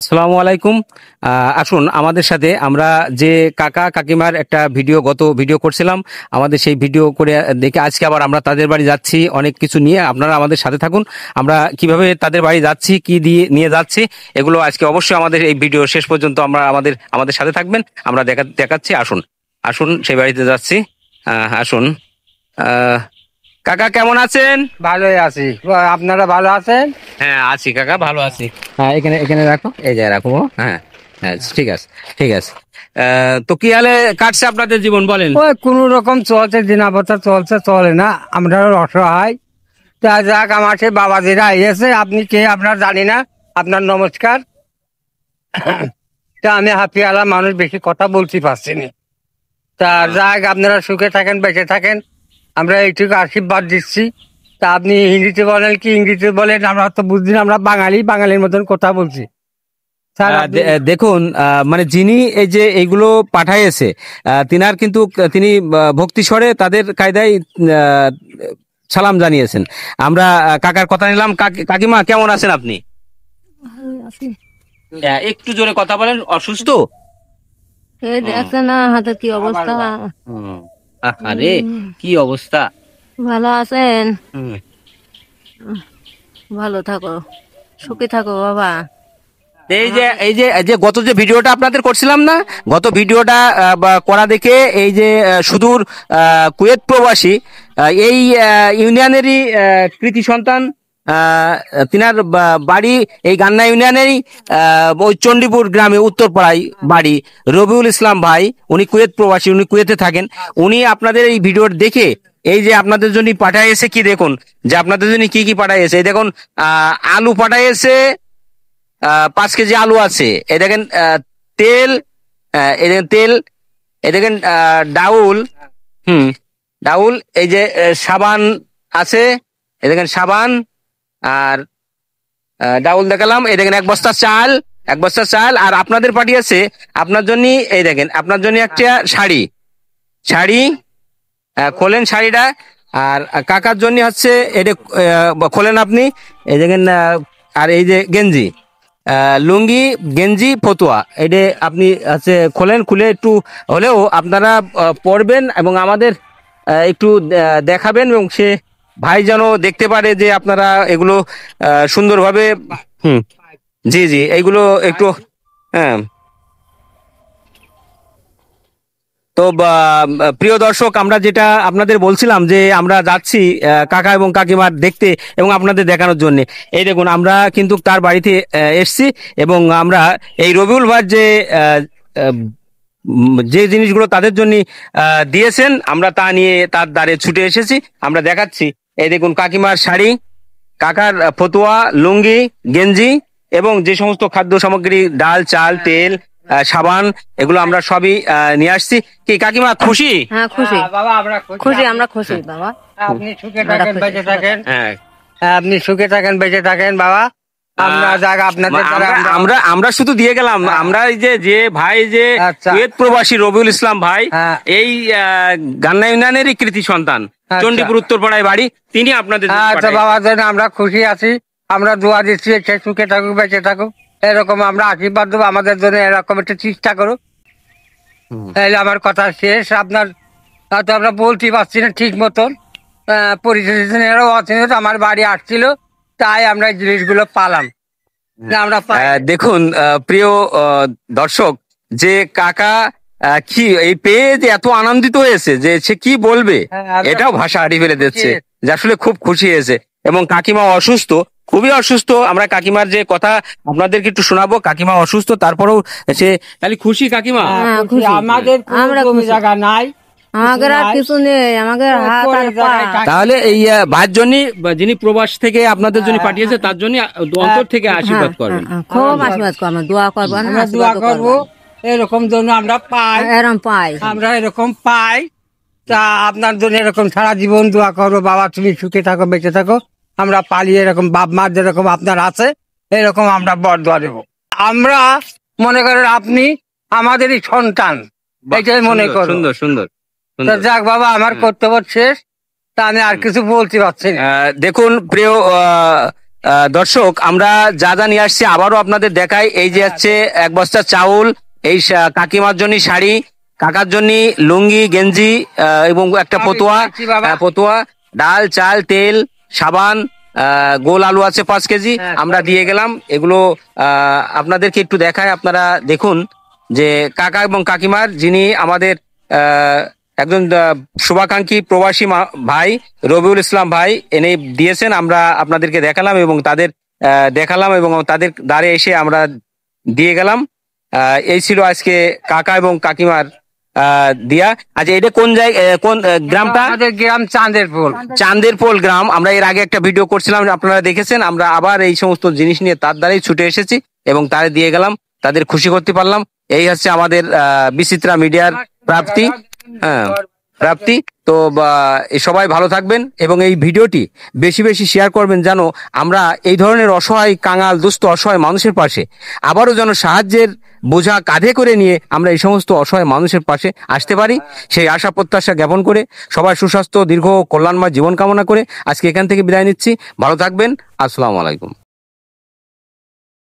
আসসালামু আলাইকুম। আসুন আমাদের সাথে আমরা যে কাকা কাকিমার একটা গত ভিডিও করছিলাম, আমাদের সেই ভিডিও করে দেখে আজকে আবার আমরা তাদের বাড়ি যাচ্ছি অনেক কিছু নিয়ে। আপনারা আমাদের সাথে থাকুন, আমরা কিভাবে তাদের বাড়ি যাচ্ছি, কি দিয়ে নিয়ে যাচ্ছি, এগুলো আজকে অবশ্যই আমাদের এই ভিডিও শেষ পর্যন্ত আমরা আমাদের সাথে থাকবেন। আমরা দেখাচ্ছি। আসুন আসুন সেই বাড়িতে যাচ্ছি। আসুন। কাকা কেমন আছেন? ভালোই আছি। আপনারা ভালো আছেন? হ্যাঁ আছি কাকা, ভালো আছি। হ্যাঁ এখানে এখানে রাখো, এই যে রাখো। হ্যাঁ হ্যাঁ ঠিক আছে ঠিক আছে। তো কি হালে কাটছে আপনাদের জীবন বলেন? ওই কোন রকম চলছে, দিনাবতা চলছে, চলে না, আমরা অসহায়। তা যাক, আমার সেই বাবাজিরা এসে, আপনি কে আপনার জানি না, আপনার নমস্কার। তা আমি হাফিয়ালা মানুষ, বেশি কথা বলতে পারছি না। তা যাক, আপনারা সুখে থাকেন, বেঁচে থাকেন, আমরা এইটুকু আশীর্বাদ দিচ্ছি। তা আপনি হিন্দিতে বলেন কি ইংরেজিতে বলেন, আমরা তো বুঝছি না, আমরা বাঙালির মতন কথা বলছি। স্যার দেখুন, মানে যিনি এই যে এইগুলো পাঠাইছে, তিনার কিন্তু তিনি ভক্তি স্বরে তাদের কায়দায় সালাম জানিয়েছেন। আমরা কাকার কথা নিলাম। কাকিমা কেমন আছেন আপনি? একটু জোরে কথা বলেন। অসুস্থ? দেখছে না হাতের কি অবস্থা। আরে কি অবস্থা! ভালো আছেন? হুম। ভালো থাকো, সুখী থাকো বাবা। এই যে গত যে ভিডিওটা আপনাদের করছিলাম না, গত ভিডিওটা করা দেখে এই যে সুদূর কুয়েত প্রবাসী এই ইউনিয়নেরই কৃতি সন্তান, তিনার বাড়ি এই গান্না ইউনিয়নেরই ওই চণ্ডীপুর গ্রামে উত্তরপাড়ায় বাড়ি। রবিউল ইসলাম ভাই, উনি কুয়েত প্রবাসী, উনি কুয়েতে থাকেন। উনি আপনাদের এই ভিডিও দেখে এই যে আপনাদের জন্য পাঠাইছে, কি দেখুন যে আপনাদের জন্য কি কি পাঠাইছে। এই দেখুন, আলু পাঠাইছে, 5 কেজি আলু আছে। এই দেখেন তেল, এই দেখেন তেল, এই দেখেন ডাউল, ডাউল, এই যে সাবান আছে, এই দেখেন সাবান, আর ডাউল দেখালাম। এই দেখেন 1 বস্তা চাল, 1 বস্তা চাল। আর আপনাদের পাঠিয়েছে আপনার জন্য, এই দেখেন আপনার জন্য একটা শাড়ি, শাড়ি খোলেন শাড়িটা। আর কাকার জন্য হচ্ছে এটা খোলেন আপনি, এই দেখেন। আর এই যে গেঞ্জি, লুঙ্গি, গেঞ্জি, ফতুয়া, এটা আপনি হচ্ছে খোলেন। খুলে একটু হলেও আপনারা পরবেন এবং আমাদের একটু দেখাবেন, এবং সে ভাই যেন দেখতে পারে যে আপনারা এগুলো সুন্দরভাবে। জি জি, এইগুলো একটু। হ্যাঁ। তো প্রিয় দর্শক, আমরা যেটা আপনাদের বলছিলাম যে আমরা যাচ্ছি কাকা এবং কাকিমার দেখতে এবং আপনাদের দেখানোর জন্য। এই দেখুন, আমরা কিন্তু তার বাড়িতে এসছি, এবং আমরা এই রবিউল ভাই যে যে জিনিসগুলো তাদের জন্য দিয়েছেন, আমরা তা নিয়ে তার দ্বারে ছুটে এসেছি। আমরা দেখাচ্ছি। এই দেখুন, কাকিমার শাড়ি, কাকার ফতুয়া, লুঙ্গি, গেঞ্জি, এবং যে সমস্ত খাদ্য সামগ্রী, ডাল, চাল, তেল, সাবান, এগুলো আমরা সবই নিয়ে আসছি। কি কাকিমা খুশি? হ্যাঁ খুশি বাবা, আমরা খুশি, আমরা খুশি বাবা। আপনি সুখে থাকেন, বেঁচে থাকেন। হ্যাঁ, আপনি সুখে থাকেন, বেঁচে থাকেন বাবা। আমরা যাক, আপনাদের দ্বারা আমরা আমরা শুধু দিয়ে গেলাম। আমরা এই যে ভাই যে আচ্ছা। কুয়েত প্রবাসী রবিউল ইসলাম ভাই, হ্যাঁ। এই গান্না ইউনিয়নেরই কৃতি সন্তান, আচ্ছা। চণ্ডীপুর উত্তরপাড়ায় বাড়ি, তিনি আপনাদের জন্য আচ্ছা পাঠাইছেন। বাবার জন্য আমরা খুশি আছি। আমরা দোয়া দিচ্ছি, সে সুখে থাকুক, বেঁচে থাকুক, এরকম আমরা আশীর্বাদ দেবো। আমাদের জন্য এরকম একটা চেষ্টা করুক। তাহলে আমার কথা শেষ। আপনার হয়তো আমরা বলতে পারছি না ঠিক মতন, পরিচয়েরও অচিনত আমার বাড়ি আসছিল, তাই আমরা এই জিনিসগুলো পালাম না। আমরা দেখুন প্রিয় দর্শক, যে কাকা কি এই পেয়ে যে এত আনন্দিত হয়েছে যে সে কি বলবে, এটাও ভাষা হারিয়ে ফেলে দিচ্ছে, যে আসলে খুব খুশি হয়েছে। এবং কাকিমা অসুস্থ, খুবই অসুস্থ। আমরা কাকিমার যে কথা আপনাদেরকে একটু শোনাবো। কাকিমা অসুস্থ, তারপরেও সে খালি খুশি। কাকিমা হ্যাঁ, খুশি। আমাদের আমরা জমি খুশি। জায়গা নাই, আমাদের আর কিছু নেই, আমাদের হাত আর পা। তাহলে এই ভাইয়ের জন্য, যিনি প্রবাস থেকে আপনাদের জন্য পাঠিয়েছে, তার জন্য অন্তর থেকে আশীর্বাদ করবেন। খুব আশীর্বাদ করবো, দোয়া করবো, আমরা দোয়া করবো এরকম জন্য আমরা পাই, এরম পাই। আমরা এরকম পাই। তা আপনার জন্য এরকম সারা জীবন দোয়া করবো। বাবা, তুমি সুখে থাকো, বেঁচে থাকো। আমরা পালিয়ে এরকম বাপ মা যেরকম আপনার আছে, এরকম আমরা বর দোয়া দেবো। আমরা মনে করেন আপনি আমাদেরই সন্তান, এটাই মনে করো। সুন্দর সুন্দর তা সুন্দর। যাক বাবা, আমার কর্তব্য শেষ। তা আমি আর কিছু বলতে পারছি না। দেখুন প্রিয় দর্শক আমরা যা যা নিয়ে আসছি আবারও আপনাদের দেখাই। এই যে হচ্ছে 1 বস্তা চাউল, এই কাকিমার জন্য শাড়ি, কাকার জন্য লুঙ্গি গেঞ্জি এবং একটা ফতুয়া, ফতুয়া, ডাল চাল তেল সাবান, গোল আলু আছে 5 কেজি আমরা দিয়ে গেলাম। এগুলো আপনাদেরকে একটু দেখায়, আপনারা দেখুন যে কাকা এবং কাকিমার, যিনি আমাদের একজন শুভাকাঙ্ক্ষী প্রবাসী ভাই রবিউল ইসলাম ভাই এনে দিয়েছেন। আমরা আপনাদেরকে দেখালাম এবং তাদের দেখালাম এবং তাদের দ্বারে এসে আমরা দিয়ে গেলাম। এই ছিল আজকে কাকা এবং কাকিমার দিয়া। আচ্ছা, এটা কোন জায়গায়, কোন গ্রামটা? আমাদের গ্রাম চাঁদেরপুর। চাঁদেরপোল গ্রাম। আমরা এর আগে একটা ভিডিও করছিলাম, আপনারা দেখেছেন। আমরা আবার এই সমস্ত জিনিস নিয়ে তার দ্বারাই ছুটে এসেছি এবং তারে দিয়ে গেলাম, তাদের খুশি করতে পারলাম। এই হচ্ছে আমাদের বিচিত্রা মিডিয়ার প্রাপ্তি। হ্যাঁ, প্রাপ্তি। তো সবাই ভালো থাকবেন এবং এই ভিডিওটি বেশি বেশি শেয়ার করবেন, যেন আমরা এই ধরনের অসহায় কাঙাল দুস্থ অসহায় মানুষের পাশে আবারও যেন সাহায্যের বোঝা কাঁধে করে নিয়ে আমরা এই সমস্ত অসহায় মানুষের পাশে আসতে পারি, সেই আশা প্রত্যাশা জ্ঞাপন করে সবাই সুস্বাস্থ্য দীর্ঘ কল্যাণময় জীবন কামনা করে আজকে এখান থেকে বিদায় নিচ্ছি। ভালো থাকবেন। আসসালামু আলাইকুম।